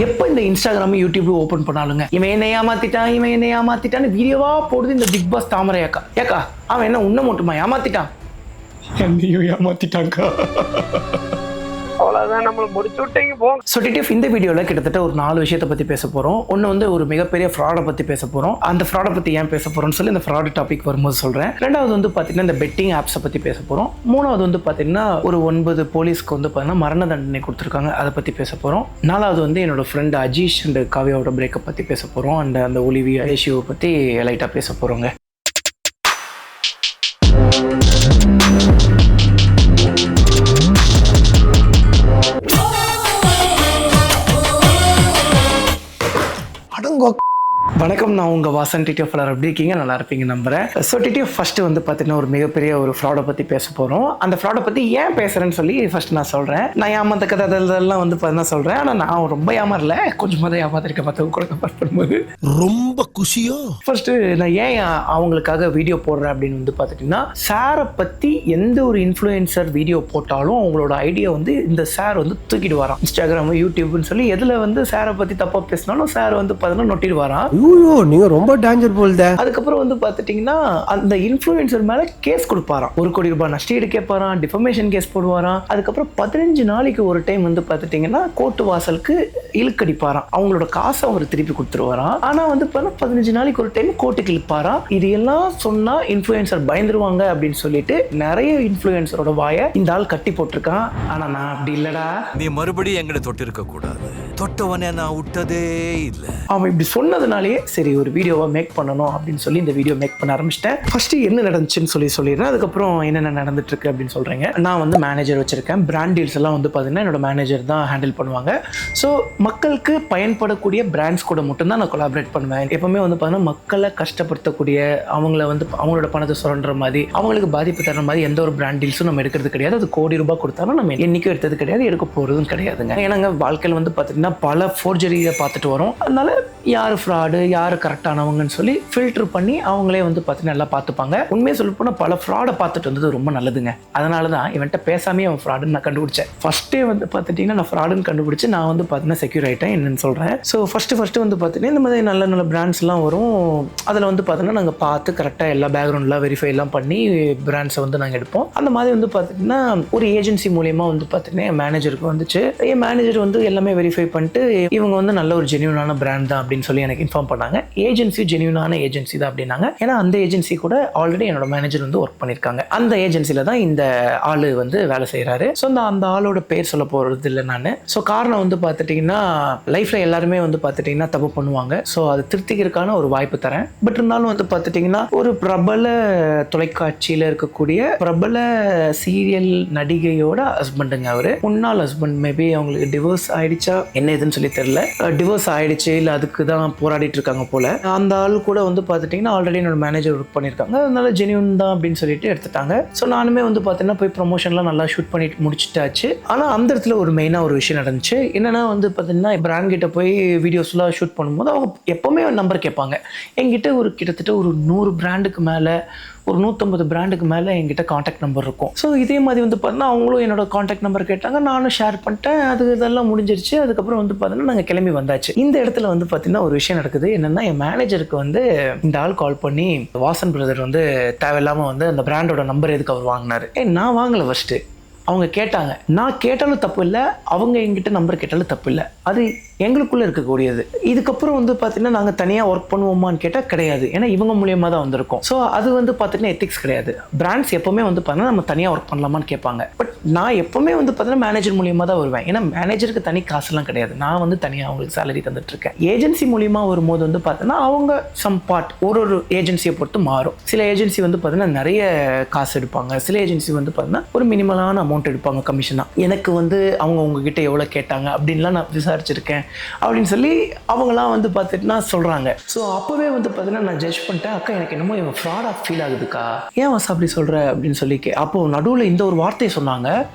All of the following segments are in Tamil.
எப்போ இந்த இன்ஸ்டாகிராம் யூடியூப் ஓப்பன் பண்ணாலுங்க இவன் என்ன ஏமாத்திட்டான்னு வீடியோவா போடுது இந்த பிக் பாஸ் தாமரை ஏக்கா அவன் என்ன உன்ன மட்டுமா ஏமாத்திட்டான், என்னையும் ஏமாத்திட்டாங்கா. அவ்வளவுதான், நம்மள முடிச்சு விட்டீங்க போ. இந்த வீடியோவில் கிட்டத்தட்ட ஒரு 4 விஷயத்தை பற்றி பேச போகிறோம். ஒன்று வந்து ஒரு மிகப்பெரிய ஃப்ராடை பற்றி பேச போகிறோம். அந்த ஃப்ராடை பற்றி ஏன் பேச போகிறோம்னு சொல்லி இந்த ஃப்ராட் டாபிக் வரும்போது சொல்கிறேன். ரெண்டாவது வந்து பார்த்தீங்கன்னா இந்த பெட்டிங் ஆப்ஸை பற்றி பேச போகிறோம். மூணாவது வந்து பார்த்தீங்கன்னா ஒரு 9 போலீஸ்க்கு வந்து பார்த்தீங்கன்னா மரண தண்டனை கொடுத்துருக்காங்க, அதை பற்றி பேச போகிறோம். நாலாவது வந்து என்னோட ஃப்ரெண்ட் அஜீஷ் அண்ட் காவியாவோட பிரேக்கப் பற்றி பேச போகிறோம். அண்ட் அந்த ஒலிவியா இஷ்யூவை பற்றி லைட்டாக பேச போகிறோங்க. வணக்கம், நான் உங்கள் வாசன் டிடிஎஃப் எப்படி இருக்கீங்க? நல்லா இருப்பீங்க நம்புறேன். ஸோ டிடிஎஃப் ஃபஸ்ட்டு வந்து பார்த்தீங்கன்னா ஒரு மிகப்பெரிய ஒரு ஃப்ராடை பற்றி பேச போகிறோம். அந்த ஃப்ராடை பற்றி ஏன் பேசுகிறேன்னு சொல்லி ஃபஸ்ட்டு நான் சொல்கிறேன். நான் ஏமாந்த கதை அதெல்லாம் வந்து பார்த்தீங்கன்னா சொல்கிறேன். ஆனால் நான் ரொம்ப ஏமாறல, கொஞ்சமாக தான் ஏமாத்திருக்கேன் மற்றவங்க கூட கம்பேர் பண்ணும்போது. ரொம்ப குஷியோ. ஃபஸ்ட்டு நான் ஏன் அவங்களுக்காக வீடியோ போடுறேன் அப்படின்னு வந்து பார்த்துட்டிங்கன்னா, சாரை பற்றி எந்த ஒரு இன்ஃப்ளூயன்சர் வீடியோ போட்டாலும் அவங்களோட ஐடியா வந்து இந்த சார் வந்து தூக்கிட்டு வரான். இன்ஸ்டாகிராம் யூடியூப்னு சொல்லி எதில் வந்து சாரை பற்றி தப்பாக பேசினாலும் சார் வந்து பார்த்தீங்கன்னா நொட்டிட்டு வரான். நீங்க ரொம்ப டேஞ்சர் போல்த. அதுக்கப்புறம் வந்து பாத்துட்டீங்கன்னா அந்த இன்ஃப்ளூயன்சர் மேல கேஸ் கொடுப்பாராம். 1 கோடி ரூபாய் நஷ்டஈடு கேட்பாராம், டிஃபமேஷன் கேஸ் போடுவாராம். அதுக்கப்புறம் 15 நாளைக்கு ஒரு டைம் வந்து பாத்துட்டீங்கன்னா கோர்ட்டு வாசலுக்கு இழுக்கடிப்பாராம். அவங்களோட காசை அவர் திருப்பி கொடுத்துருவாராம். ஆனா வந்து 15 நாளைக்கு ஒரு டைம் கோர்ட்டுக்கு இழுப்பாராம். இது எல்லாம் சொன்னா இன்ஃப்ளூயன்சர் பயந்துருவாங்க அப்படின்னு சொல்லிட்டு நிறைய இன்ஃப்ளூயன்சரோட வாயை இந்த ஆள் கட்டி போட்டிருக்கான். ஆனா நான் அப்படி இல்லடா, நீ மறுபடியும் எங்களை தொட்டு இருக்க கூடாது, தொட்டவனே நான் விட்டதே இல்லை. அவன் இப்படி சொன்னதுனாலே சரி ஒரு வீடியோவை மேக் பண்ணணும் அப்படின்னு சொல்லி இந்த வீடியோ மேக் பண்ண ஆரம்பிச்சிட்டேன். ஃபர்ஸ்ட் என்ன நடந்துச்சுன்னு சொல்லிடுறேன். அதுக்கப்புறம் என்னென்ன நடந்துட்டு இருக்கு அப்படின்னு சொல்றேங்க. நான் வந்து மேனேஜர் வச்சிருக்கேன். பிராண்ட் டீல்ஸ் எல்லாம் வந்து பார்த்தீங்கன்னா என்னோட மேனேஜர் தான் ஹேண்டில் பண்ணுவாங்க. ஸோ மக்களுக்கு பயன்படக்கூடிய பிராண்ட்ஸ் கூட மட்டும்தான் நான் கொலாபரேட் பண்ணுவேன். எப்பவுமே வந்து பார்த்தீங்கன்னா மக்களை கஷ்டப்படுத்தக்கூடிய, அவங்கள வந்து அவங்களோட பணத்தை சுரண்டுற மாதிரி, அவங்களுக்கு பாதிப்பு தர மாதிரி எந்த ஒரு பிராண்ட் டீல்ஸும் நம்ம எடுக்கிறது கிடையாது. அது கோடி ரூபாய் கொடுத்தாலும் நம்ம என்னைக்கும் எடுத்தது கிடையாது, எடுக்க போறதும் கிடையாதுங்க. ஏன்னாங்க வாழ்க்கையில் வந்து பார்த்தீங்கன்னா பல ஃபோர்ஜரியை பார்த்துட்டு வரும். அதனால யார் ஃப்ராடு யார் கரெக்டானவங்கன்னு சொல்லி ஃபில்டர் பண்ணி அவங்களே வந்து பார்த்தீங்கன்னா நல்லா பார்த்துப்பாங்க. உண்மையை சொல்ல போனால் பல ஃப்ராடை பார்த்துட்டு வந்தது ரொம்ப நல்லதுங்க. அதனால தான் இவன்ட்ட பேசாமே அவன் ஃப்ராடுன்னு நான் கண்டுபிடிச்சேன். ஃபர்ஸ்ட்டே வந்து பார்த்துட்டிங்கன்னா நான் ஃப்ராடுன்னு கண்டுபிடிச்சி நான் வந்து பார்த்தீங்கன்னா செக்யூர் ஆகிட்டேன். என்னன்னு சொல்கிறேன். ஸோ ஃபஸ்ட்டு வந்து பார்த்தீங்கன்னா இந்த மாதிரி நல்ல நல்ல பிராண்ட்ஸ்லாம் வரும். அதில் வந்து பார்த்தீங்கன்னா நாங்கள் பார்த்து கரெக்டாக எல்லா பேக்ரவுண்ட்லாம் வெரிஃபை எல்லாம் பண்ணி பிராண்ட்ஸை வந்து நாங்கள் எடுப்போம். அந்த மாதிரி வந்து பார்த்தீங்கன்னா ஒரு ஏஜென்சி மூலியமாக வந்து பார்த்தீங்கன்னா என் மேனேஜருக்கு வந்துச்சு. என் மேனேஜர் வந்து எல்லாமே வெரிஃபை பண்ணிட்டு இவங்க வந்து நல்ல ஒரு ஜென்யூனான பிராண்ட் தான் அப்படின்னு சொல்லி எனக்கு இன்ஃபார்ம் பண்ணாங்க. ஏஜென்சி ஜென்யூனான ஏஜென்சி தான் அப்படின்னாங்க. ஏன்னா அந்த ஏஜென்சி கூட ஆல்ரெடி என்னோட மேனேஜர் வந்து ஒர்க் பண்ணியிருக்காங்க. அந்த ஏஜென்சியில் தான் இந்த ஆள் வந்து வேலை செய்கிறாரு. ஸோ அந்த ஆளோட பேர் சொல்ல போகிறது இல்லை நான். ஸோ காரணம் வந்து பார்த்துட்டிங்கன்னா லைஃப்பில் எல்லாருமே வந்து பார்த்துட்டிங்கன்னா தப்பு பண்ணுவாங்க. ஸோ அது திருத்திக்கிறதுக்கான ஒரு வாய்ப்பு தரேன். பட் இருந்தாலும் வந்து பார்த்துட்டிங்கன்னா ஒரு பிரபல தொலைக்காட்சியில் இருக்கக்கூடிய பிரபல சீரியல் நடிகையோட ஹஸ்பண்டுங்க அவர். முன்னாள் ஹஸ்பண்ட் மேபி அவங்களுக்கு டிவோர்ஸ் ஆயிடுச்சா என்ன இதுன்னு சொல்லி தெரியல. டிவோர்ஸ் ஆயிடுச்சு இல்லை அதுக்கு தான் போராடிட்டு இருக்காங்க போல. அந்த ஆள் கூட வந்து பார்த்துட்டிங்கன்னா ஆல்ரெடி என்னோட மேனேஜர் ஒர்க் பண்ணியிருக்காங்க. அதனால ஜென்யூன் தான் அப்படின்னு சொல்லிட்டு எடுத்துட்டாங்க. ஸோ நானுமே வந்து பார்த்தீங்கன்னா போய் ப்ரொமோஷன்லாம் நல்லா ஷூட் பண்ணிட்டு முடிச்சுட்டாச்சு. ஆனால் அந்த இடத்துல ஒரு மெயினாக ஒரு விஷயம் நடந்துச்சு. என்னன்னா வந்து பார்த்தீங்கன்னா பிராண்ட் கிட்ட போய் வீடியோஸ்லாம் ஷூட் பண்ணும்போது அவங்க எப்போவுமே நம்பர் கேட்பாங்க. என்கிட்ட ஒரு கிட்டத்தட்ட ஒரு 100 பிராண்டுக்கு மேலே, ஒரு 150 பிராண்டுக்கு மேலே என்கிட்ட காண்டாக்ட் நம்பர் இருக்கும். ஸோ இதே மாதிரி வந்து பார்த்தீங்கன்னா அவங்களும் என்னோட காண்டாக்ட் நம்பர் கேட்டாங்க. நானும் ஷேர் பண்ணிட்டேன். அது இதெல்லாம் முடிஞ்சிருச்சு. அதுக்கப்புறம் வந்து பார்த்தீங்கன்னா நாங்கள் கிளம்பி வந்தாச்சு. இந்த இடத்துல வந்து பார்த்தீங்கன்னா ஒரு விஷயம் நடக்குது. என்னென்னா என் மேனேஜருக்கு வந்து இந்த ஆள் கால் பண்ணி வாசன் பிரதர் வந்து தேவையில்லாமல் வந்து அந்த பிராண்டோட நம்பர் எதுக்கு அவர் வாங்கினாரு. நான் வாங்கலை. ஃபஸ்ட்டு அவங்க கேட்டாங்க. நான் கேட்டாலும் தப்பு இல்லை, அவங்க எங்கிட்ட நம்பர் கேட்டாலும் தப்பு இல்லை. அது எங்களுக்குள்ளே இருக்கக்கூடியது. இதுக்கப்புறம் வந்து பார்த்தீங்கன்னா நாங்கள் தனியாக ஒர்க் பண்ணுவோமான்னு கேட்டால் கிடையாது. ஏன்னா இவங்க மூலியமாக தான் வந்திருக்கோம். ஸோ அது வந்து பார்த்தீங்கன்னா எத்திக்ஸ் கிடையாது. பிராண்ட்ஸ் எப்போவுமே வந்து பார்த்தீங்கன்னா நம்ம தனியாக ஒர்க் பண்ணலாமான்னு கேட்பாங்க. பட் நான் எப்போவுமே வந்து பார்த்தீங்கன்னா மேனேஜர் மூலியமாக தான் வருவேன். ஏன்னா மேனேஜருக்கு தனி காசுலாம் கிடையாது. நான் வந்து தனியாக அவங்களுக்கு சேலரி தந்துட்டு இருக்கேன். ஏஜென்சி மூலியமாக வரும்போது வந்து பார்த்தீங்கன்னா அவங்க சம் பார்ட் ஒரு ஏஜென்சியை பொறுத்து மாறும். சில ஏஜென்சி வந்து பார்த்தீங்கன்னா நிறைய காசு எடுப்பாங்க. சில ஏஜென்சி வந்து பார்த்தீங்கன்னா ஒரு மினிமலான அமௌண்ட் எடுப்பாங்க கமிஷனாக. எனக்கு வந்து அவங்க உங்ககிட்ட எவ்வளோ கேட்டாங்க அப்படின்லாம் நான் விசாரிச்சிருக்கேன் அப்படின்னு சொல்லி அவங்களாம் வந்து பார்த்துட்டுனா சொல்கிறாங்க. ஸோ அப்போவே வந்து பார்த்தீங்கன்னா நான் ஜட்ஜ் பண்ணிட்டேன். அக்கா எனக்கு என்னமோ இவன் ஃப்ராடாக ஃபீல் ஆகுதுக்கா, ஏன் வாசா அப்படி சொல்கிற அப்படின்னு சொல்லி அப்போது நடுவில் இந்த ஒரு வார்த்தையை சொன்னாங்க.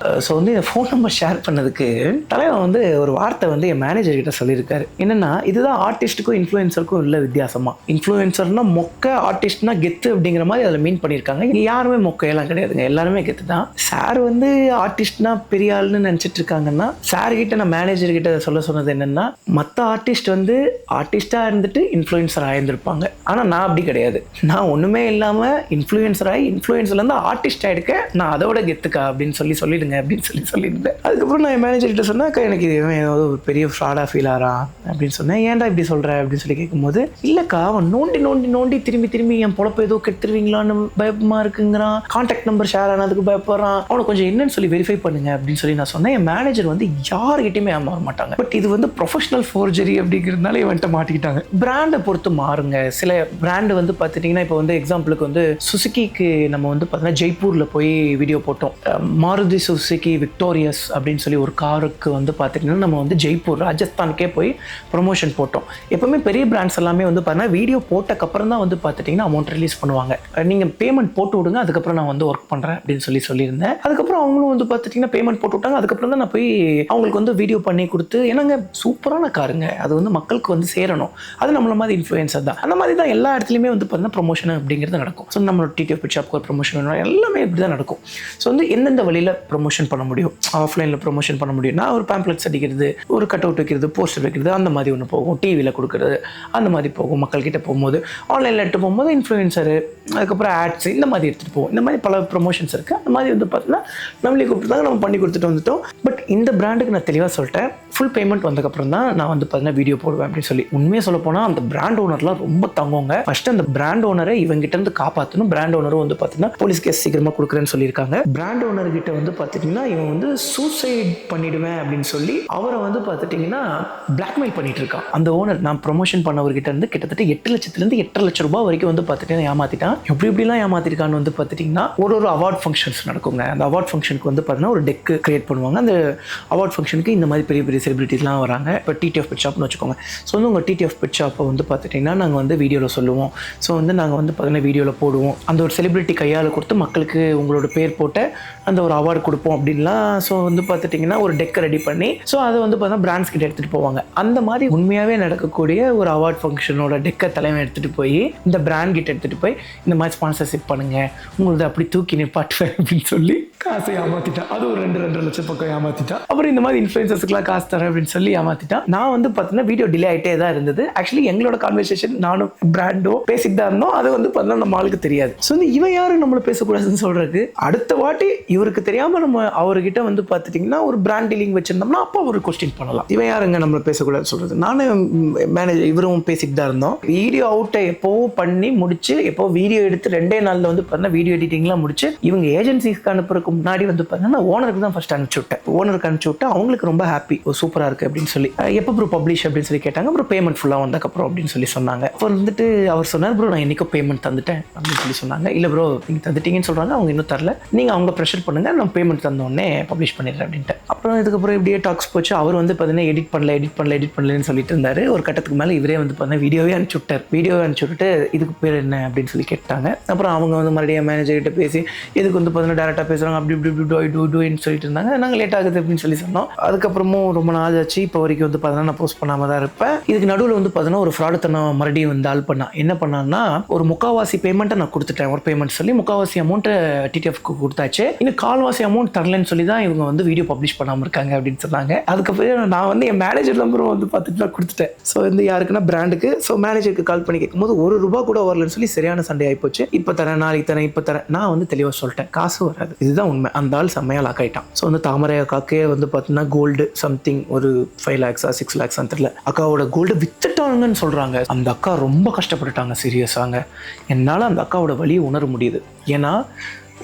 ஸோ வந்து இந்த ஃபோன் நம்பர் ஷேர் பண்ணதுக்கு தலைவன் வந்து ஒரு வார்த்தை வந்து என் மேனேஜர் கிட்ட சொல்லியிருக்காரு. என்னன்னா, இதுதான் ஆர்டிஸ்ட்டுக்கும் இன்ஃப்ளூயன்சருக்கும் உள்ள வித்தியாசமா. இன்ஃப்ளூயன்சர்னா மொக்க, ஆர்டிஸ்ட்னா கெத்து அப்படிங்கிற மாதிரி அதில் மீன் பண்ணியிருக்காங்க. இங்கே யாருமே மொக்கையெல்லாம் கிடையாதுங்க, எல்லாருமே கெத்து தான். சார் வந்து ஆர்டிஸ்ட்னா பெரிய ஆளுன்னு நினச்சிட்டு இருக்காங்கன்னா, சார் கிட்ட நான் மேனேஜர் கிட்ட சொல்ல சொன்னது என்னன்னா, மற்ற ஆர்டிஸ்ட் வந்து ஆர்டிஸ்டாக இருந்துட்டு இன்ஃப்ளூயன்சர் ஆயிருந்திருப்பாங்க. ஆனால் நான் அப்படி கிடையாது. நான் ஒன்றுமே இல்லாமல் இன்ஃப்ளூயன்சர் ஆகி இன்ஃப்ளூயன்ஸ்லேருந்து ஆர்டிஸ்ட் ஆகிடுக்க, நான் அதோட கெத்துக்கா அப்படின்னு சொல்லிடுங்க அப்படின்னு சொல்லியிருந்தேன். அதுக்கப்புறம் நான் என் மேனேஜர் கிட்ட சொன்னாக்கா, எனக்கு இது ஏதாவது ஒரு பெரிய ஃப்ராடாக ஃபீல் ஆகிறா அப்படின்னு சொன்னேன். ஏன்டா இப்படி சொல்கிற அப்படின்னு சொல்லி கேட்கும்போது, இல்லைக்கா அவன் நோண்டி நோண்டி நோண்டி திரும்பி என் பொழப்ப ஏதோ கெடுத்துருவீங்களான்னு பயமா இருக்குங்கிறான், கான்டாக்ட் நம்பர் ஷேர் ஆனதுக்கு பயப்படுறான், அவனை கொஞ்சம் என்னன்னு சொல்லி வெரிஃபை பண்ணுங்க அப்படின்னு சொல்லி நான் சொன்னேன். என் மேனேஜர் வந்து யாருக்கிட்டையுமே ஏமாற மாட்டாங்க. பட் இது வந்து ப்ரொஃபஷனல் ஃபோர்ஜரி அப்படிங்கிறதுனால இவன்ட்ட மாட்டிக்கிட்டாங்க. பிராண்டை பொறுத்து மாறுங்க. சில பிராண்டு வந்து பார்த்துட்டிங்கன்னா, இப்போ வந்து எக்ஸாம்பிளுக்கு வந்து சுசுக்கிக்கு நம்ம வந்து பார்த்தீங்கன்னா ஜெய்ப்பூரில் போய் வீடியோ போட்டோம். மாருதி சுசுக்கி விக்டோரியஸ் அப்படின்னு சொல்லி ஒரு காருக்கு வந்து பார்த்துட்டிங்கன்னா நம்ம வந்து ஜெய்ப்பூர் ராஜஸ்தானுக்கே போய் ப்ரொமோஷன் போட்டோம். எப்பவுமே பெரிய பிராண்ட்ஸ் எல்லாமே வந்து பார்த்தீங்கன்னா வீடியோ போட்டக்கப்புறம் தான் வந்து பார்த்துட்டிங்கன்னா அமௌண்ட் ரிலீஸ் பண்ணுவாங்க. நீங்கள் பேமெண்ட் போட்டு விடுங்க, அதுக்கப்புறம் நான் வந்து ஒர்க் பண்ணுறேன் அப்படின்னு சொல்லியிருந்தேன். அதுக்கப்புறம் அவங்களும் வந்து பார்த்துட்டிங்கன்னா பேமெண்ட் போட்டு விட்டாங்க. அதுக்கப்புறம் தான் நான் போய் அவங்களுக்கு வந்து வீடியோ பண்ணி கொடுத்து, என்னங்க சூப்பரான காருங்க, அது வந்து மக்களுக்கு வந்து சேரணும், அது நம்மள மாதிரி இன்ஃப்ளூயன்சர் தான். அந்த மாதிரி தான் எல்லா இடத்துலையுமே வந்து பார்த்தீங்கன்னா ப்ரொமோஷன் அப்படிங்கிறது நடக்கும். ஸோ நம்மளோட டிடிஎஃப் பிட் ஷாப்க்கு ஒரு ப்ரொமோஷன் வேணும், எல்லாமே இப்படி தான் நடக்கும். ஸோ வந்து எந்தெந்த வழியில் ப்ரொமோஷன் பண்ண முடியும், ஆஃப்லைனில் ப்ரொமோஷன் பண்ண முடியும்னா ஒரு பேம்ப்ளெட்ஸ் அடிக்கிறது, ஒரு கட் அவுட் வைக்கிறது, போஸ்டர் வைக்கிறது, அந்த மாதிரி ஒன்று போகும். டிவியில் கொடுக்குறது அந்த மாதிரி போகும். மக்கள்கிட்ட போகும்போது ஆன்லைனில் எடுத்து போகும்போது இன்ஃப்ளூயன்சரு, அதுக்கப்புறம் ஆட்ஸ், இந்த மாதிரி எடுத்துகிட்டு போவோம். இந்த மாதிரி பல ப்ரொமோஷன்ஸ் இருக்குது. அந்த மாதிரி வந்து பார்த்தீங்கன்னா நம்மளே கூப்பிட்டுருந்தாங்க, நம்ம பண்ணி கொடுத்துட்டு வந்துட்டோம். பட் இந்த பிராண்டுக்கு நான் தெளிவாக சொல்லிட்டேன், ஃபுல் பேமெண்ட் வந்ததுக்கப்புறம் தான் நான் வந்து பார்த்தீங்கன்னா வீடியோ போடுவேன் அப்படின்னு சொல்லி. உண்மையாக சொல்ல போனால் அந்த பிராண்ட் ஓனர்லாம் ரொம்ப தங்குவாங்க. ஃபர்ஸ்ட் அந்த பிராண்ட் ஓனரை இவங்கிட்ட இருந்து காப்பாற்றணும். பிராண்ட் ஓனரும் வந்து பார்த்தீங்கன்னா போலீஸ் கேஸ் சீக்கிரமாக கொடுக்குறேன்னு சொல்லியிருக்காங்க. பிராண்ட் ஓனர் கிட்ட வந்து பார்த்துட்டிங்கன்னா இவன் வந்து சூசைட் பண்ணிடுவேன் அப்படின்னு சொல்லி அவரை வந்து பார்த்துட்டிங்கன்னா பிளாக்மெயில் பண்ணிட்டு இருக்கான். அந்த ஓனர் நான் ப்ரொமோஷன் பண்ணவர்கிட்ட இருந்து கிட்டத்தட்ட 8 லட்சத்துலேருந்து 8.5 லட்சம் ரூபாய் வரைக்கும் வந்து பார்த்துட்டு ஏமாத்திட்டான். எப்படிலாம் ஏமாத்திருக்கான்னு வந்து பார்த்துட்டிங்கன்னா, ஒரு அவார்ட் ஃபங்க்ஷன்ஸ் நடக்குங்க. அந்த அவார்ட் ஃபங்க்ஷனுக்கு வந்து பார்த்தீங்கன்னா ஒரு டெக்கு கிரியேட் பண்ணுவாங்க. அந்த அவார்ட் ஃபங்க்ஷனுக்கு இந்த மாதிரி பெரிய பெரிய செலிபிரிட்டிஸ்லாம் வராங்க. இப்போ டிடிஎஃப் பிட் ஷாப்னு வச்சுக்கோங்க. ஸோ வந்து உங்கள் டிடிஎஃப் பிட் ஷாப்பை வந்து பார்த்துட்டிங்கன்னா நாங்கள் வந்து வீடியோவில் சொல்லுவோம். ஸோ வந்து நாங்கள் வந்து பார்த்தீங்கன்னா வீடியோவில் போடுவோம். அந்த ஒரு செலிபிரிட்டி கையால் கொடுத்து மக்களுக்கு உங்களோட பேர் போட்டு அந்த ஒரு அவார்டு கொடுப்போம் அப்படின்லாம். ஸோ வந்து பார்த்துட்டிங்கன்னா ஒரு டெக்கை ரெடி பண்ணி ஸோ அதை வந்து பார்த்தீங்கன்னா பிராண்ட்ஸ் கிட்ட எடுத்துகிட்டு போவாங்க. அந்த மாதிரி உண்மையாகவே நடக்கக்கூடிய ஒரு அவார்ட் ஃபங்க்ஷனோட டெக்கை தலைமை எடுத்துகிட்டு போய் இந்த பிராண்ட் கிட்ட எடுத்துகிட்டு போய் இந்த மாதிரி ஸ்பான்சர்ஷிப் பண்ணுங்கள், உங்களுக்கு அப்படி தூக்கி நிப்பாட்டுவேன் அப்படின்னு சொல்லி காசை ஏமாத்திட்டான். அது ஒரு 2.5 லட்சம் பக்கம் ஏமாத்திட்டான். அப்புறம் இந்த மாதிரி இன்ஃப்ளூயன்சர்ஸ்க்குலாம் காசு தரேன் அப்படின்னு சொல்லி ஏமாத்திட்டான். நான் வந்து பார்த்தீங்கன்னா வீடியோ டிலே ஆகிட்டே தான் இருந்தது. ஆக்சுவலி எங்களோட கான்வர்சேஷன் நானும் பிராண்டோ பேசிட்டு தான் இருந்தோம். அது வந்து பார்த்தீங்கன்னா நம்ம ஆளுக்கு தெரியாது. ஸோ வந்து இவன் யாரும் நம்மளை பேசக்கூடாதுன்னு சொல்றதுக்கு அடுத்த வாட்டி இவருக்கு தெரியாமல் நம்ம அவர்கிட்ட வந்து பார்த்துட்டிங்கன்னா ஒரு பிராண்ட் டீலிங் வச்சிருந்தோம்னா அப்போ ஒரு கொஸ்டின் பண்ணலாம், இவன் யாருங்க நம்மளை பேசக்கூடாதுன்னு சொல்றது. நானும் மேனேஜர் இவரும் பேசிட்டு தான் இருந்தோம். வீடியோ அவுட்டை எப்போவோ பண்ணி முடிச்சு எப்போ வீடியோ எடுத்து 2 நாளில் வந்து பார்த்தீங்கன்னா வீடியோ எடிட்டிங்லாம் முடிச்சு இவங்க ஏஜென்சிஸ்க்கு அனுப்புறதுக்கு முன்னாடி வந்து பார்த்தீங்கன்னா ஓனருக்கு தான் ஃபர்ஸ்ட் அனுப்பிச்சு விட்டேன். ஓனருக்கு அனுப்பிச்சு விட்டு அவங்களுக்கு ரொம்ப ஹாப்பி, சூப்பராக இருக்குது அப்படின்னு சொல்லி. எப்போ ப்ரோ பப்ளிஷ் அப்படின்னு சொல்லி கேட்டாங்க. அப்புறம் பேமெண்ட் ஃபுல்லாக வந்ததுக்கப்புறம் அப்படின்னு சொல்லி சொன்னாங்க. அப்புறம் வந்துட்டு அவர் சொன்னார், ப்ரோ நான் என்னைக்கோ பேமெண்ட் தந்துட்டேன் அப்படின்னு சொல்லி சொன்னாங்க. இல்லை ப்ரோ நீங்கள் தந்துட்டீங்கன்னு சொல்கிறாங்க, அவங்க இன்னும் தரல, நீங்கள் அவங்க ப்ரெஷர் பண்ணுங்கள், நான் பேமெண்ட் தந்தோடனே பப்ளிஷ் பண்ணிடுறேன் அப்படின்ட்டு. அப்புறம் இதுக்கப்புறம் இப்படியே டாக்ஸ் போச்சு. அவர் வந்து பார்த்தீங்கன்னா எடிட் பண்ணலன்னு சொல்லிட்டு இருந்தார். ஒரு கட்டத்துக்கு மேலே இவரே வந்து பார்த்தீங்கன்னா வீடியோவே அனுப்பிச்சு விட்டுட்டு இதுக்கு பேர் என்ன அப்படின்னு சொல்லி கேட்டாங்க. அப்புறம் அவங்க வந்து மறுபடியும் மேனேஜர்கிட்ட பேசி இதுக்கு வந்து பார்த்தீங்கன்னா டேரெக்டாக பேசுகிறாங்க, அப்படி டூன்னு சொல்லிட்டு இருந்தாங்க. நாங்கள் லேட் ஆகுது அப்படின்னு சொல்லி சொன்னோம். அதுக்கப்புறமும் ரொம்ப நாள் ஆச்சு. இப்போ வரைக்கும் வந்து பார்த்தீங்கன்னா நான் போஸ்ட் பண்ணாமல் தான் இருப்பேன். இதுக்கு நடுவில் வந்து பார்த்தீங்கன்னா ஒரு ஃப்ராடுத்தனம் மறுபடியும் வந்து ஆள் பண்ணான். என்ன பண்ணான்னா, ஒரு முக்கால்வாசி பேமெண்ட்டை நான் கொடுத்துட்டேன். ஒரு பேமெண்ட் சொல்லி முக்கால்வாசி அமௌண்ட்டை டிடிஎஃப்க்கு கொடுத்தாச்சு. இன்னும் கால்வாசி அமௌண்ட் தரலன்னு சொல்லி தான் இவங்க வந்து வீடியோ பப்ளிஷ் பண்ணாமல் இருக்காங்க அப்படின்னு சொன்னாங்க. அதுக்கப்புறம் நான் வந்து என் மேனேஜர் நம்பரும் வந்து பார்த்துட்டு நான் கொடுத்துட்டேன். ஸோ வந்து யாருக்குன்னா பிராண்டுக்கு. ஸோ மேனேஜருக்கு கால் பண்ணி கேட்கும்போது ₹1 கூட வரலன்னு சொல்லி சரியான சண்டை ஆகிப்போச்சு. இப்போ தரேன், நாளைக்கு தரேன், இப்போ தரேன். நான் வந்து தெளிவாக சொல்லிட்டேன், காசு வராது. இதுதான் உண்மை. அந்த ஆள் செம்மையாக லாக் ஆகிட்டான். ஸோ வந்து தாமரை அக்காக்கே வந்து பார்த்தீங்கன்னா கோல்டு சம்திங் ஒரு 5 lakhs 6 lakhs தெரியல, அக்காவோட கோல்டு வித்துட்டாங்கன்னு சொல்கிறாங்க. அந்த அக்கா ரொம்ப கஷ்டப்பட்டுட்டாங்க சீரியஸாங்க. என்னால் அந்த அக்காவோட வலியை உணர முடியுது. ஏன்னா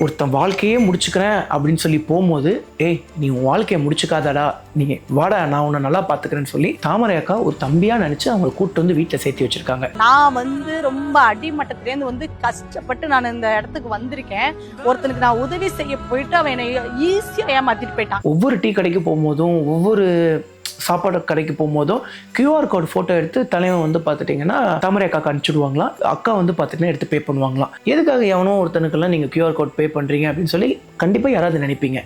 ஒருத்தன் வாழ்க்கையே முடிச்சுக்கிறேன் அப்படின்னு சொல்லி போகும்போது, ஏய் நீ உன் வாழ்க்கையை முடிச்சுக்காதடா, நீ வாடா நான் உன்னை நல்லா பார்த்துக்கிறேன்னு சொல்லி தாமரை அக்கா ஒரு தம்பியாக நினச்சி அவங்களை கூப்பிட்டு வந்து வீட்டில் சேர்த்து வச்சிருக்காங்க. நான் வந்து ரொம்ப அடிமட்டத்திலேருந்து வந்து கஷ்டப்பட்டு நான் இந்த இடத்துக்கு வந்திருக்கேன். ஒருத்தனுக்கு நான் உதவி செய்ய போயிட்டு அவன் என்னை ஈஸியாக ஏமாத்திட்டு போயிட்டான். ஒவ்வொரு டீ கடைக்கு போகும்போதும் ஒவ்வொரு சாப்பாடு கடைக்கு போகும்போதும் QR கோட் ஃபோட்டோ எடுத்து தலைவன் வந்து பார்த்துட்டிங்கன்னா தாமரை அக்காக்கு அனுப்பிச்சுடுவாங்களாம். அக்கா வந்து பார்த்துட்டிங்கன்னா எடுத்து பே பண்ணுவாங்களாம். எதுக்காக எவனோ ஒருத்தனுக்கெல்லாம் நீங்கள் QR கோட் பே பண்ணுறீங்க அப்படின்னு சொல்லி கண்டிப்பாக யாராவது நினைப்பீங்க.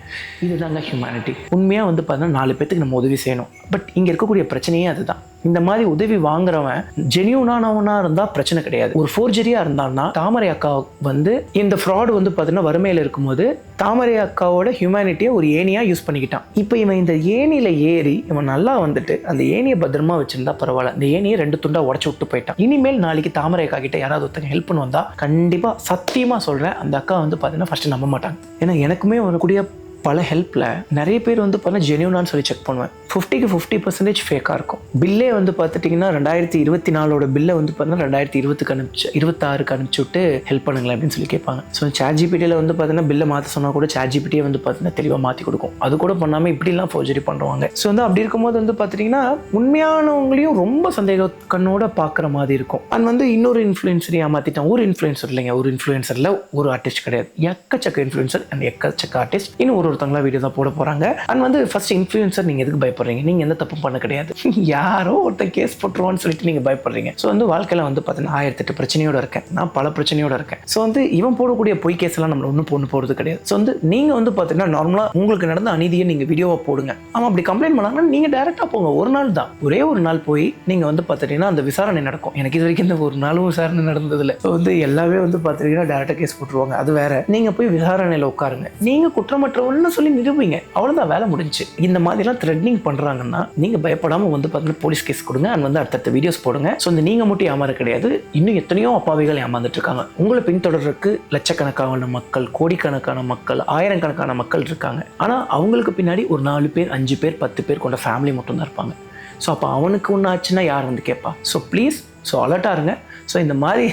இதுதாங்க ஹியூமனிட்டி. உண்மையாக வந்து பார்த்தீங்கன்னா 4 பேத்துக்கு நம்ம உதவி செய்யணும். பட் இங்கே இருக்கக்கூடிய பிரச்சனையே அதுதான். இந்த மாதிரி உதவி வாங்குறவன் ஜெனியூனானவனா இருந்தால் பிரச்சனை கிடையாது. ஒரு ஃபோர்ஜரியாக இருந்தான்னா தாமரை அக்கா வந்து இந்த ஃப்ராடு வந்து பார்த்தீங்கன்னா வறுமையில் இருக்கும்போது தாமரை அக்காவோட ஹியூமனிட்டியை ஒரு ஏணியாக யூஸ் பண்ணிக்கிட்டான். இப்போ இவன் இந்த ஏணியில் ஏறி இவன் நல்லா வந்துட்டு அந்த ஏணியை பத்திரமா வச்சிருந்தா பரவாயில்ல. அந்த ஏணியை 2 துண்டா உடச்சு விட்டு போயிட்டான். இனிமேல் நாளைக்கு தாமரை அக்கா கிட்ட யாராவது ஒருத்தங்க ஹெல்ப் பண்ண வந்தா கண்டிப்பாக சத்தியமாக சொல்கிறேன் அந்த அக்கா வந்து பார்த்தீங்கன்னா ஃபர்ஸ்ட் நம்ப மாட்டாங்க. ஏன்னா எனக்குமே வரக்கூடிய பல ஹெல்ப்பில் நிறைய பேர் வந்து பார்த்தீங்கன்னா ஜெனியூனான்னு சொல்லி செக் பண்ணுவேன். 50க்கு 50% ஃபேக்காக இருக்கும். பில்லே வந்து பார்த்துட்டிங்கன்னா 2024 பில்லை வந்து பார்த்தீங்கன்னா 2026க்கு அனுப்பிச்சு விட்டு ஹெல்ப் பண்ணுங்களேன் அப்படின்னு சொல்லி கேட்பாங்க. ஸோ ChatGPTயில் வந்து பார்த்தீங்கன்னா பில்லை மாற்ற சொன்னால் கூட ChatGPTயே வந்து பார்த்தீங்கன்னா தெளிவாக மாற்றி கொடுக்கும். அது கூட பண்ணாமல் இப்படிலாம் ஃபோர்ஜரி பண்ணுவாங்க. ஸோ வந்து அப்படி இருக்கும்போது வந்து பார்த்துட்டிங்கன்னா உண்மையானவங்களையும் ரொம்ப சந்தேக கண்ணோட பார்க்குற மாதிரி இருக்கும். அண்ட் வந்து இன்னொரு இன்ஃப்ளூயன்சர் ஏமாற்றிட்டான். ஒரு இன்ஃப்ளூயன்சர் இல்லைங்க, ஒரு இன்ஃப்ளூயன்சரில் ஒரு ஆர்டிஸ்ட் கிடையாது, எக்கச்சக்க இன்ஃப்ளூயன்சர் அண்ட் எக்கச்சக்க ஆர்டிஸ்ட். இன்னும் ஒருத்தங்களா வீடியோ தான் போட போகிறாங்க. அண்ட் வந்து ஃபர்ஸ்ட் இன்ஃப்ளூயன்சர் நீங்கள் எதுக்கு பயப்படுறீங்க? நீங்கள் எந்த தப்பும் பண்ண கிடையாது. யாரோ ஒருத்தர் கேஸ் போட்டுருவான்னு சொல்லிட்டு நீங்கள் பயப்படுறீங்க. ஸோ வந்து வாழ்க்கையில் வந்து பார்த்தீங்கன்னா 1008 பிரச்சனையோட இருக்கேன். நான் பல பிரச்சனையோட இருக்கேன். ஸோ வந்து இவன் போடக்கூடிய பொய் கேஸ் எல்லாம் நம்மள ஒன்றும் போகிறது கிடையாது. ஸோ வந்து நீங்கள் வந்து பார்த்தீங்கன்னா நார்மலாக உங்களுக்கு நடந்த அநீதியை நீங்கள் வீடியோவாக போடுங்க. அவன் அப்படி கம்ப்ளைண்ட் பண்ணாங்கன்னா நீங்கள் டேரெக்டாக போங்க. ஒரு நாள் தான், ஒரே ஒரு நாள் போய் நீங்கள் வந்து பார்த்துட்டீங்கன்னா அந்த விசாரணை நடக்கும். எனக்கு இது வரைக்கும் இந்த ஒரு நாளும் விசாரணை நடந்ததில்லை. ஸோ வந்து எல்லாமே வந்து பார்த்துட்டீங்கன்னா டேரெக்டாக கேஸ் போட்டுருவாங்க. அது வேற. நீங்கள் போய் விசாரணையில் உட்காருங்க. நீங்கள் குற்றமற்றவன்னு சொல்லி நிரூபிங்க. அவ்வளோதான், வேலை முடிஞ்சு. இந்த மாதிரிலாம் த்ரெட்னிங் பண்ணுறாங்கன்னா நீங்கள் பயப்படாமல் வந்து பார்த்தீங்கன்னா போலீஸ் கேஸ் கொடுங்க. அண்ட் வந்து அடுத்தடுத்த வீடியோஸ் போடுங்க. ஸோ இந்த நீங்கள் மட்டும் ஏமாற கிடையாது, இன்னும் எத்தனையோ அப்பாவிகள் ஏமாந்துட்டு இருக்காங்க. உங்களை பின்தொடர்றதுக்கு லட்சக்கணக்கான மக்கள், கோடிக்கணக்கான மக்கள், ஆயிரக்கணக்கான மக்கள் இருக்காங்க. ஆனால் அவங்களுக்கு பின்னாடி ஒரு 4 பேர், 5 பேர், 10 பேர் கொண்ட ஃபேமிலி மட்டும் தான் இருப்பாங்க. ஸோ அப்போ அவனுக்கு ஒன்று ஆச்சுன்னா யார் வந்து கேட்பா? ஸோ ப்ளீஸ், ஸோ அலர்ட்டாக இருங்க. ஸோ இந்த மாதிரி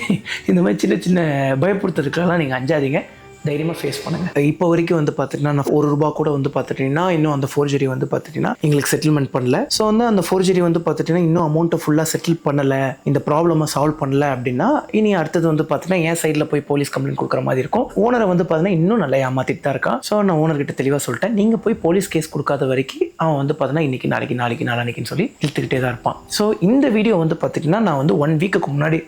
சின்ன சின்ன பயப்படுத்துறதுக்கெல்லாம் நீங்கள் அஞ்சாதீங்க, தைரியமாக ஃபேஸ் பண்ணுங்கள். இப்போ வரைக்கும் வந்து பார்த்துட்டிங்கன்னா நான் ₹1 கூட வந்து பார்த்துட்டிங்கன்னா இன்னும் அந்த ஃபோர்ஜரி வந்து பார்த்துட்டிங்கன்னா எங்களுக்கு செட்டில்மெண்ட் பண்ணல. ஸோ வந்து அந்த ஃபோர்ஜரி வந்து பார்த்துட்டிங்கன்னா இன்னும் அமௌண்ட்டை ஃபுல்லாக செட்டில் பண்ணலை, இந்த ப்ராப்ளமை சால்வ் பண்ணல அப்படின்னா இனி அடுத்தது வந்து பார்த்திங்கன்னா என் சைடில் போய் போலீஸ் கம்ப்ளைண்ட் கொடுக்குற மாதிரி இருக்கும். ஓனரை வந்து பார்த்தீங்கன்னா இன்னும் நல்லா ஏமாற்றிட்டு தான் இருக்கான். ஸோ நான் ஓனர்கிட்ட தெளிவாக சொல்லிட்டேன், நீங்கள் போய் போலீஸ் கேஸ் கொடுக்காத வரைக்கும் அவன் வந்து பார்த்தீங்கன்னா இன்றைக்கி நாளைக்கு நாளானிக்குன்னு சொல்லி இழுத்துக்கிட்டே தான் இருப்பான். ஸோ இந்த வீடியோ வந்து பார்த்திங்கன்னா நான் வந்து 1 வீக்குக்கு முன்னாடி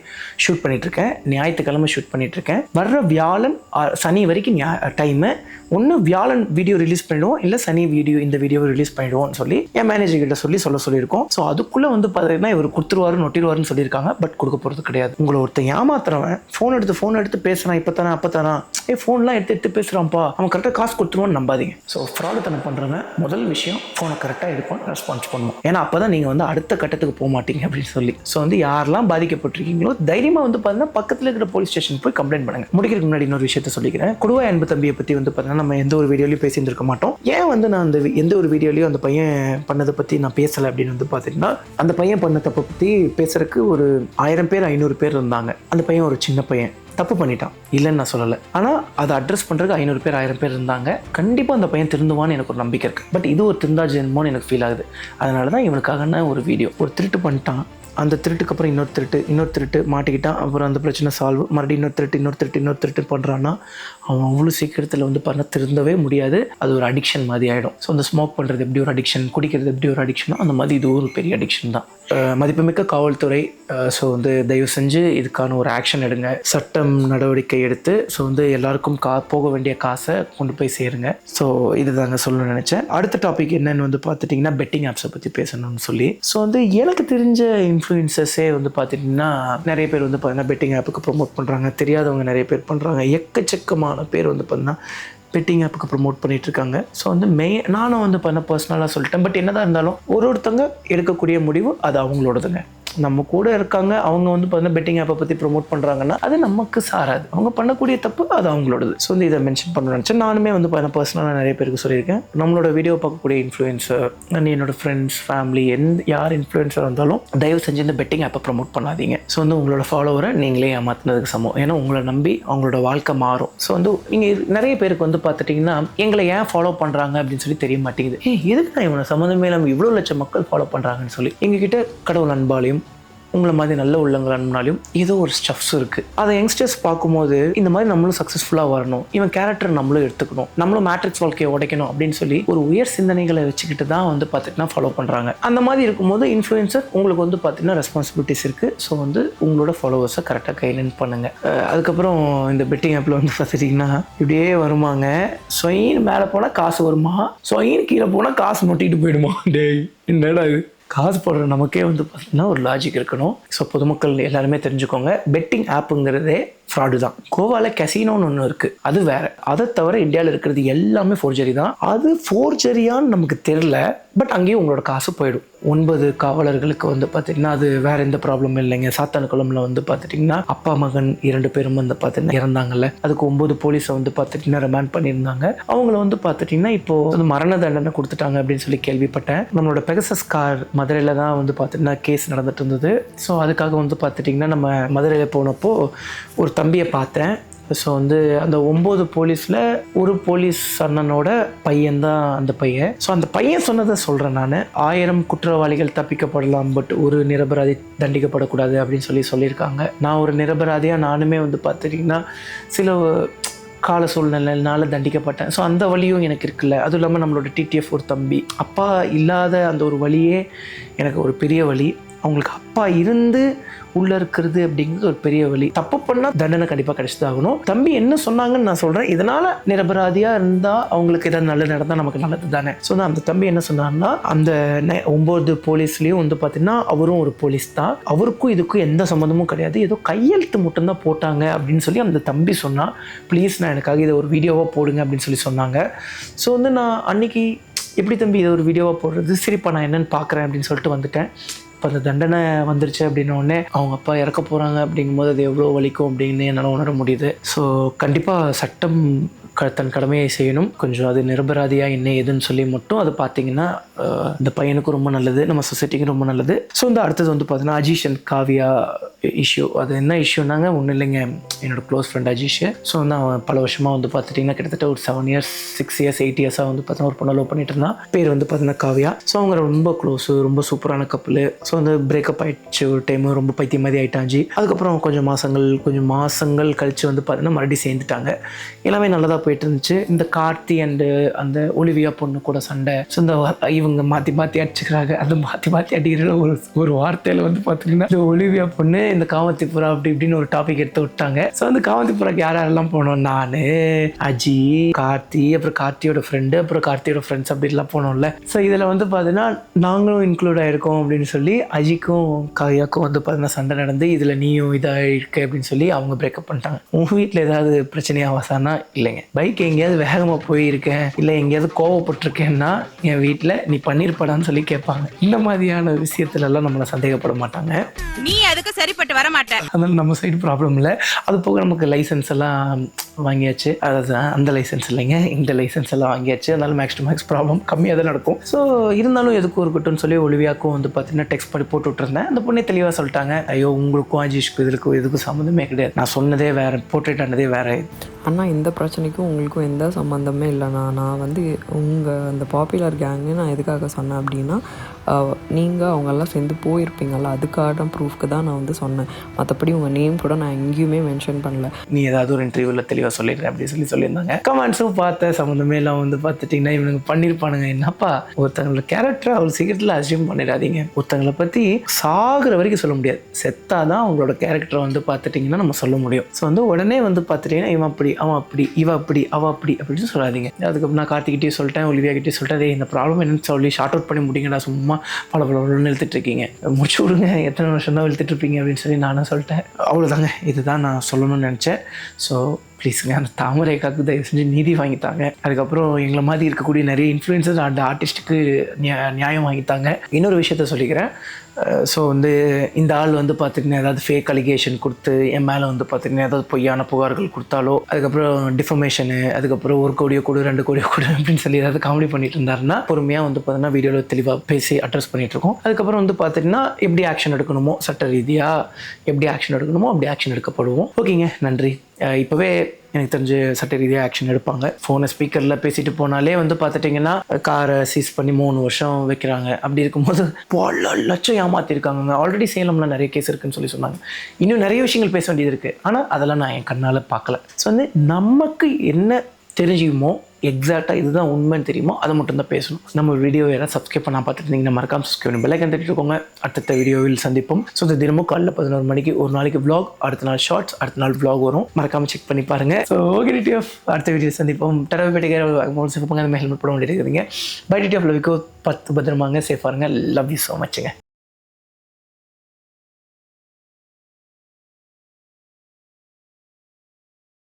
ஷூட் பண்ணிகிட்ருக்கேன். ஞாயிற்றுக்கிழமை ஷூட் பண்ணிகிட்ருக்கேன். வர்ற வியாழன் சனி வரைக்கும் டைமு. ஒன்று வியாழன் வீடியோ ரிலீஸ் பண்ணிடுவோம், இல்லை சனி இந்த வீடியோவை ரிலீஸ் பண்ணிடுவோம்னு சொல்லி என் மேனேஜர் கிட்ட சொல்லியிருக்கோம். ஸோ அதுக்குள்ளே வந்து பார்த்தீங்கன்னா இவர் கொடுத்துருவாரு, நொட்டிடுவாருன்னு சொல்லியிருக்காங்க. பட் கொடுக்க போகிறது கிடையாது. உங்களை ஒருத்தன் ஏமாத்துறவன் ஃபோன் எடுத்து பேசுகிறான், அப்போ ஃபோன்லாம் எடுத்து பேசுகிறான்ப்பா, அவன் கரெக்டாக காசு கொடுத்துருவான்னு நம்பாதீங்க. ஸோ ஃப்ராடு தனம் பண்ணுறவன் முதல் விஷயம் ஃபோனை கரெக்டாக எடுப்பான், ரெஸ்பான்ஸ் பண்ணுவோம். ஏன்னா அப்போ தான் நீங்கள் வந்து அடுத்த கட்டத்துக்கு போக மாட்டீங்க அப்படின்னு சொல்லி. ஸோ வந்து யாரெல்லாம் பாதிக்கப்பட்டிருக்கீங்களோ தைரியமாக வந்து பார்த்தீங்கன்னா பக்கத்தில் இருக்கிற போலீஸ் ஸ்டேஷன் போய் கம்ப்ளைண்ட் பண்ணுங்கள். முடிக்கிறதுக்கு முன்னாடி இன்னொரு விஷயத்த சொல்லிக்கிறேன். கொடுவா அன்பு தம்பியை பற்றி வந்து பார்த்தீங்கன்னா நம்ம எந்த ஒரு வீடியோலையும் பேசியிருந்திருக்க மாட்டோம். ஏன் வந்து நான் அந்த எந்த ஒரு வீடியோலையும் அந்த பையன் பண்ணதை பற்றி நான் பேசலை அப்படின்னு வந்து பார்த்தீங்கன்னா, அந்த பையன் பண்ண தப்பை பற்றி பேசுறதுக்கு ஒரு 1000 பேர் 500 பேர் இருந்தாங்க. அந்த பையன் ஒரு சின்ன பையன், தப்பு பண்ணிட்டான், இல்லைன்னு நான் சொல்லலை. ஆனால் அதை அட்ரஸ் பண்ணுறதுக்கு 500 பேர் 1000 பேர் இருந்தாங்க. கண்டிப்பாக அந்த பையன் திருந்துவான்னு எனக்கு ஒரு நம்பிக்கை இருக்குது. பட் இது ஒரு திருந்தா ஜென்மோன்னு எனக்கு ஃபீல் ஆகுது. அதனால தான் இவனுக்காக ஒரு வீடியோ. ஒரு திருட்டு பண்ணிட்டான், அந்த திருட்டுக்கு அப்புறம் இன்னொரு திருட்டு மாட்டிக்கிட்டான். அப்புறம் அந்த பிரச்சனை சால்வ், மறுபடியும் இன்னொரு திருட்டு பண்ணுறான்னா அவன் அவ்வளோ சீக்கிரத்தில் வந்து பண்ண திருந்தவே முடியாது. அது ஒரு அடிக்ஷன் மாதிரி ஆகிடும். ஸோ அந்த ஸ்மோக் பண்ணுறது எப்படி ஒரு அடிக்ஷன், குடிக்கிறது எப்படி ஒரு அடிக்ஷனோ அந்த மாதிரி இது ஒரு பெரிய அடிக்ஷன் தான். மதிப்புமிக்க காவல்துறை, ஸோ வந்து தயவு செஞ்சு இதுக்கான ஒரு ஆக்ஷன் எடுங்க, சட்டம் நடவடிக்கை எடுத்து ஸோ வந்து எல்லாருக்கும் போக வேண்டிய காசை கொண்டு போய் சேருங்க. ஸோ இது தாங்க சொல்லணும்னு நினச்சேன். அடுத்த டாபிக் என்னன்னு வந்து பார்த்துட்டிங்கன்னா பெட்டிங் ஆப்ஸை பற்றி பேசணும்னு சொல்லி. ஸோ வந்து எனக்கு தெரிஞ்ச இன்ஃப்ளூயன்சர்ஸே வந்து பார்த்துட்டிங்கன்னா நிறைய பேர் வந்து பார்த்தீங்கன்னா பெட்டிங் ஆப்புக்கு ப்ரொமோட் பண்ணுறாங்க. தெரியாதவங்க நிறைய பேர் பண்ணுறாங்க. எக்கச்சக்கமான பேர் வந்து பார்த்தீங்கன்னா பெட்டிங் ஆப்புக்கு ப்ரொமோட் பண்ணிகிட்ருக்காங்க. ஸோ வந்து நானும் வந்து பர்சனலாக சொல்லிட்டேன். பட் என்னதான் இருந்தாலும் ஒருத்தங்க எடுக்கக்கூடிய முடிவு அது அவங்களோடதுங்க. நம்ம கூட இருக்காங்க, அவங்க வந்து பார்த்தீங்கன்னா பெட்டிங் ஆப்பை பற்றி ப்ரொமோட் பண்ணுறாங்கன்னா அது நமக்கு சாராது. அவங்க பண்ணக்கூடிய தப்பு அது அவங்களோடது. ஸோ வந்து இதை மென்ஷன் பண்ணணும்னு நினச்சேன். நானுமே வந்து பர்சனலாக நிறைய பேருக்கு சொல்லியிருக்கேன். நம்மளோட வீடியோ பார்க்கக்கூடிய இன்ஃப்ளூயன்சர், என்னோட ஃப்ரெண்ட்ஸ், ஃபேமிலி, யார் இன்ஃப்ளூயன்சர் இருந்தாலும் தயவு செஞ்சு இந்த பெட்டிங் ஆப்பை ப்ரொமோட் பண்ணாதீங்க. ஸோ வந்து உங்களோட ஃபாலோவரை நீங்களே ஏமாத்துனதுக்கு சமம். ஏன்னா உங்களை நம்பி அவங்களோட வாழ்க்கை மாறும். ஸோ வந்து நீங்கள் நிறைய பேருக்கு வந்து பார்த்துட்டிங்கன்னா எங்களை ஏன் ஃபாலோ பண்ணுறாங்க அப்படின்னு சொல்லி தெரிய மாட்டேங்குது. எதுக்கு நான் இவனை சம்மந்தமே நம்ம இவ்வளோ லட்சம் மக்கள் ஃபாலோ பண்ணுறாங்கன்னு சொல்லி. எங்ககிட்ட கடவுள் அன்பாலையும் உங்களை மாதிரி நல்ல உள்ளங்கள் அனுப்பினாலும் ஏதோ ஒரு ஸ்டஃப்ஸ் இருக்குது. அதை யங்ஸ்டர்ஸ் பார்க்கும்போது இந்த மாதிரி நம்மளும் சக்ஸஸ்ஃபுல்லாக வரணும், இவன் கேரக்டர் நம்மளும் எடுத்துக்கணும், நம்மளும் மேட்ரிக்ஸ் வாழ்க்கையை உடைக்கணும் அப்படின்னு சொல்லி ஒரு உயர் சிந்தனைகளை வச்சுக்கிட்டு தான் வந்து பார்த்திங்கன்னா ஃபாலோ பண்ணுறாங்க. அந்த மாதிரி இருக்கும்போது இன்ஃப்ளூயன்சர் உங்களுக்கு வந்து பார்த்திங்கன்னா ரெஸ்பான்சிபிலிட்டிஸ் இருக்குது. ஸோ வந்து உங்களோட ஃபாலோவர்ஸை கரெக்டாக கைலன் பண்ணுங்கள். அதுக்கப்புறம் இந்த பெட்டிங் ஆப்பில் வந்து பார்த்துட்டிங்கன்னா இப்படியே வருமாங்க, சொயின் மேலே போனால் காசு வருமா, சொயின் கீழே போனால் காசு நொட்டிட்டு போயிடுமா. டேய் என்னடா இது, காசு போடுற நமக்கே வந்து பார்த்திங்கன்னா ஒரு லாஜிக் இருக்கணும். ஸோ பொதுமக்கள் எல்லாருமே தெரிஞ்சுக்கோங்க, பெட்டிங் ஆப்புங்கிறதே ஃப்ராடு தான். கோவாவில் கசினோன்னு ஒன்று இருக்குது, அது வேறு. அதை தவிர இந்தியாவில் இருக்கிறது எல்லாமே ஃபோர்ஜரி தான். அது ஃபோர்ஜரியான்னு நமக்கு தெரில, பட் அங்கேயும் உங்களோட காசு போயிடும். 9 காவலர்களுக்கு வந்து பார்த்திங்கன்னா அது வேறு எந்த ப்ராப்ளமும் இல்லைங்க. சாத்தானுக்குளம்ல வந்து பார்த்துட்டிங்கன்னா அப்பா மகன் 2 பேரும் வந்து பார்த்திங்கன்னா இறந்தாங்கல்ல, அதுக்கு 9 போலீஸை வந்து பார்த்துட்டிங்கன்னா ரிமாண்ட் பண்ணியிருந்தாங்க. அவங்கள வந்து பார்த்துட்டிங்கன்னா இப்போது மரண தண்டனை கொடுத்துட்டாங்க அப்படின்னு சொல்லி கேள்விப்பட்டேன். நம்மளோட பெகசஸ் கார் மதுரையில் தான் வந்து பார்த்திங்கன்னா கேஸ் நடந்துட்டு இருந்தது. ஸோ அதுக்காக வந்து பார்த்துட்டிங்கன்னா நம்ம மதுரையில் போனப்போ ஒரு தம்பியை பார்த்தேன். ஸோ வந்து அந்த 9 போலீஸில் ஒரு போலீஸ் அண்ணனோட பையன்தான் அந்த பையன். ஸோ அந்த பையன் சொன்னதை சொல்கிறேன் நான். 1000 குற்றவாளிகள் தப்பிக்கப்படலாம், பட் ஒரு நிரபராதி தண்டிக்கப்படக்கூடாது அப்படின்னு சொல்லியிருக்காங்க. நான் ஒரு நிரபராதியாக நானுமே வந்து பார்த்துட்டிங்கன்னா சில கால சூழ்நிலைனால தண்டிக்கப்பட்டேன். ஸோ அந்த வழியும் எனக்கு இருக்குல்ல. அதுவும் இல்லாமல் நம்மளோட டிடிஎஃப் ஒரு தம்பி, அப்பா இல்லாத அந்த ஒரு வழியே எனக்கு ஒரு பெரிய வழி. அவங்களுக்கு அப்பா இருந்து உள்ளே இருக்கிறது அப்படிங்கிறது ஒரு பெரிய வழி. தப்பு பண்ணால் தண்டனை கண்டிப்பாக கிடைச்சிதாகணும். தம்பி என்ன சொன்னாங்கன்னு நான் சொல்கிறேன், இதனால் நிரபராதியாக இருந்தால் அவங்களுக்கு எதாவது நல்லது நடந்தால் நமக்கு நல்லது தானே. ஸோ நான் அந்த தம்பி என்ன சொன்னார்னா, அந்த 9 போலீஸ்லேயும் வந்து பார்த்திங்கன்னா அவரும் ஒரு போலீஸ் தான், அவருக்கும் இதுக்கும் எந்த சம்மந்தமும் கிடையாது, ஏதோ கையெழுத்து மட்டும்தான் போட்டாங்க அப்படின்னு சொல்லி அந்த தம்பி சொன்னால், ப்ளீஸ் நான் எனக்காக இதை ஒரு வீடியோவாக போடுங்க அப்படின்னு சொன்னாங்க. ஸோ வந்து நான் அன்றைக்கி எப்படி தம்பி இதை ஒரு வீடியோவாக போடுறது, சரிப்பா நான் என்னென்னு பார்க்குறேன் அப்படின்னு சொல்லிட்டு வந்துட்டேன். இப்போ அந்த தண்டனை வந்துருச்சு அப்படின்னோடனே அவங்க அப்பா இறக்க போகிறாங்க அப்படிங்கும்போது அது எவ்வளோ வலிக்கும் அப்படின்னு என்னால் உணர முடியுது. ஸோ கண்டிப்பாக சட்டம் தன் கடமையை செய்யணும். கொஞ்சம் அது நிரபராதியாக என்ன ஏதுன்னு சொல்லி மட்டும் அது பார்த்தீங்கன்னா இந்த பையனுக்கும் ரொம்ப நல்லது, நம்ம சொசைட்டிக்கும் ரொம்ப நல்லது. ஸோ இந்த அடுத்தது வந்து பார்த்தீங்கன்னா அஜீஷ் அண்ட் காவியா இஷ்யூ. அது என்ன இஷ்யூனாங்க, ஒன்றும் இல்லைங்க, என்னோடய க்ளோஸ் ஃப்ரெண்ட் அஜீஷ். ஸோ வந்து அவன் பல வருஷமாக வந்து பார்த்துட்டிங்கன்னா கிட்டத்தட்ட ஒரு 7 இயர்ஸ் 6 இயர்ஸ் 8 இயர்ஸாக வந்து பார்த்தீங்கன்னா ஒரு பொண்ணை லவ் பண்ணிட்டு இருந்தான். பேர் வந்து பார்த்தீங்கன்னா காவியா. ஸோ அவங்க ரொம்ப க்ளோஸு, ரொம்ப சூப்பரான கப்பல். ஸோ வந்து பிரேக்கப் ஆகிடுச்சு ஒரு டைமு, ரொம்ப பைத்தியம் மாதிரி ஆகிட்டாச்சு. அதுக்கப்புறம் கொஞ்சம் மாதங்கள் கழித்து வந்து பார்த்தீங்கன்னா மறுபடியும் சேர்ந்துட்டாங்க. எல்லாமே நல்லதாக போயிட்டு இருந்துச்சு. இந்த கார்த்தி அண்டு அந்த ஒலிவியா பொண்ணு கூட சண்டை. ஸோ இந்த இவங்க மாற்றி அடிச்சுக்கிறாங்க. அந்த மாற்றி அடிக்கிற ஒரு வார்த்தையில் வந்து பார்த்தீங்கன்னா இந்த ஒலிவியா பொண்ணு இந்த காமத்திபுரா அப்படி இப்படின்னு ஒரு டாபிக் எடுத்து விட்டாங்க. ஸோ அந்த காமத்திபுராக்கு யாரெல்லாம் போனோம், நான், அஜி, கார்த்தி, அப்புறம் கார்த்தியோட ஃப்ரெண்டு, அப்புறம் கார்த்தியோட ஃப்ரெண்ட்ஸ் அப்படிலாம் போனோம்ல. ஸோ இதில் வந்து பார்த்தீங்கன்னா நாங்களும் இன்க்ளூட் ஆகிருக்கோம் அப்படின்னு சொல்லி அஜிக்கும் காவியாக்கும் வந்து பார்த்தீங்கன்னா சண்டை நடந்து இதில் நீயும் இதாக இருக்கு அப்படின்னு சொல்லி அவங்க பிரேக்கப் பண்ணிட்டாங்க. உங்கள் வீட்டில் ஏதாவது பிரச்சனையாவாசானா இல்லைங்க, பைக் எங்கேயாவது வேகமாக போயிருக்கேன் இல்லை எங்கேயாவது கோவப்பட்டிருக்கேன்னா என் வீட்டில் நீ பண்ணியிருப்படான்னு சொல்லி கேட்பாங்க. இந்த மாதிரியான விஷயத்துலலாம் நம்மளை சந்தேகப்பட மாட்டாங்க. நீ அதுக்கு சரிப்பட்டு வர மாட்டேன். அதனால நம்ம சைடு ப்ராப்ளம் இல்லை. அது போக நமக்கு லைசன்ஸ் எல்லாம் வாங்கியாச்சு. அதாவது அந்த லைசன்ஸ் இல்லைங்க, இந்த லைசன்ஸ் எல்லாம் வாங்கியாச்சு. அதனால மேக்ஸ் டு மேக்ஸ் ப்ராப்ளம் கம்மியாக தான் நடக்கும். ஸோ இருந்தாலும் எதுக்கும் இருக்கட்டும்னு சொல்லி ஒலிவியாக்கும் வந்து பார்த்தீங்கன்னா டெக்ஸ்ட் பண்ணி போட்டு விட்டுருந்தேன். அந்த பொண்ணே தெளிவாக சொல்லிட்டாங்க, ஐயோ உங்களுக்கும் அஜீஷ்க்கும் இதுக்கும் சம்மந்தமே கிடையாது, நான் சொன்னதே வேறு, போர்ட்ரேட் ஆனதே வேறு. ஆனால் இந்த பிரச்சனைக்கும் உங்களுக்கும் எந்த சம்மந்தமே இல்லைண்ணா. நான் வந்து உங்கள் அந்த பாப்புலர் கேங்கு நான் எதுக்காக சொன்னேன் அப்படின்னா, நீங்கள் அவங்கெல்லாம் சேர்ந்து போயிருப்பீங்கள்ல, அதுக்கான ப்ரூஃப்க்கு தான் நான் வந்து சொன்னேன். மற்றபடி உங்கள் நேம் கூட நான் எங்கேயுமே மென்ஷன் பண்ணல. நீ ஏதாவது ஒரு இன்டர்வியூவில் தெளிவாக சொல்லிடுறேன் அப்படின்னு சொல்லியிருந்தாங்க. கமெண்ட்ஸும் பார்த்த சம்மந்தமே எல்லாம் வந்து பார்த்துட்டிங்கன்னா இவனுக்கு பண்ணியிருப்பானுங்க. என்னப்பா, ஒருத்தங்களோட கேரக்டர் அவ்வளோ சீக்கிரத்தில் அசியூம் பண்ணிடாதீங்க. ஒருத்தங்களை பற்றி சாகிற வரைக்கும் சொல்ல முடியாது, செத்தாதான் அவங்களோட கேரக்டரை வந்து பார்த்துட்டிங்கன்னா நம்ம சொல்ல முடியும். ஸோ வந்து உடனே வந்து பார்த்துட்டிங்கன்னா இவன் அப்படி, அவன் அப்படி, இவ அப்படி, அவள் அப்படி அப்படின்னு சொல்லாதீங்க. அதுக்கப்புறம் நான் கார்த்திகிட்டே சொல்லிட்டேன், ஒலிவியா கிட்டே சொல்லிட்டேன், இந்த ப்ராப்ளம் என்னன்னு சொல்லி ஷார்ட் அவுட் பண்ணி முடிங்கடா, சும்மா பல இழுத்துட்டு இருக்கீங்க, முடிச்சு விடுங்க, எத்தனை வருஷம் தான் இழுத்துட்டு இருப்பீங்க அப்படின்னு சொல்லி நானும் சொல்லிட்டேன். அவ்வளோதாங்க, இதுதான் நான் சொல்லணும்னு நினச்சேன். ஸோ ப்ளீஸுங்க, அந்த தாமரைக்காக்கு தயவு செஞ்சு நீதி வாங்கித்தாங்க. அதுக்கப்புறம் எங்களை மாதிரி இருக்கக்கூடிய நிறைய இன்ஃப்ளூயன்சர்ஸ் அண்ட் ஆர்டிஸ்ட்டுக்கு நியாயம் வாங்கித்தாங்க. இன்னொரு விஷயத்த சொல்லிக்கிறேன். ஸோ வந்து இந்த ஆள் வந்து பார்த்திங்கன்னா ஏதாவது ஃபேக் அலிகேஷன் கொடுத்து என் மேலே வந்து பார்த்திங்கன்னா ஏதாவது பொய்யான புகார்கள் கொடுத்தாலோ, அதுக்கப்புறம் டிஃபமேஷனு, அதுக்கப்புறம் 1 கோடியோ கொடு 2 கோடியோ கொடு அப்படின்னு சொல்லி ஏதாவது காமெடி பண்ணிட்டு இருந்தாருன்னா பொறுமையாக வந்து பார்த்தீங்கன்னா வீடியோவில் தெளிவாக பேசி அட்ரஸ் பண்ணிகிட்ருக்கோம். அதுக்கப்புறம் வந்து பார்த்திங்கன்னா எப்படி ஆக்ஷன் எடுக்கணுமோ, சட்ட ரீதியாக எப்படி ஆக்ஷன் எடுக்கணுமோ அப்படி ஆக்ஷன் எடுக்கப்படுவோம். ஓகேங்க, நன்றி. இப்போவே எனக்கு தெரிஞ்சு சட்ட ரீதியாக ஆக்ஷன் எடுப்பாங்க. ஃபோனை ஸ்பீக்கரில் பேசிட்டு போனாலே வந்து பார்த்துட்டிங்கன்னா காரை சீஸ் பண்ணி 3 வருஷம் வைக்கிறாங்க. அப்படி இருக்கும்போது பல லட்சம் ஏமாற்றிருக்காங்க. ஆல்ரெடி சேலம்ல நிறைய கேஸ் இருக்குன்னு சொன்னாங்க. இன்னும் நிறைய விஷயங்கள் பேச வேண்டியது இருக்குது. ஆனால் அதெல்லாம் நான் என் கண்ணால் பார்க்கல. ஸோ வந்து நமக்கு என்ன தெரிஞ்சுமோ எக்ஸாக்டாக இதுதான் உண்மைன்னு தெரியுமோ அதை மட்டும்தான் பேசணும். நம்ம வீடியோ யாராவது சப்ஸ்கிரைப் பண்ணால் பார்த்துட்டு இருந்தீங்கன்னா மறக்காம சப்ஸ்கிரைப் பண்ணி பெல்லைக்கன் தட்டிட்டுக்கோங்க. அடுத்த வீடியோவில் சந்திப்போம். ஸோ இந்த தினமும் காலைல 11 மணிக்கு ஒரு நாளைக்கு vlog, அடுத்த நாள் ஷார்ட்ஸ், அடுத்த நாள் vlog வரும். மறக்காமல் செக் பண்ணி பாருங்கள். ஸோ ஓகே டிடிஎஃப், அடுத்த வீடியோ சந்திப்போம். ஹெல்மெட் போட வேண்டியது இருக்குதுங்க. பை டிடிஎஃப் லவ்விக்கோ, 10 பத்திரமாங்க, சேஃபாக இருங்க. Love you so மச்சுங்க.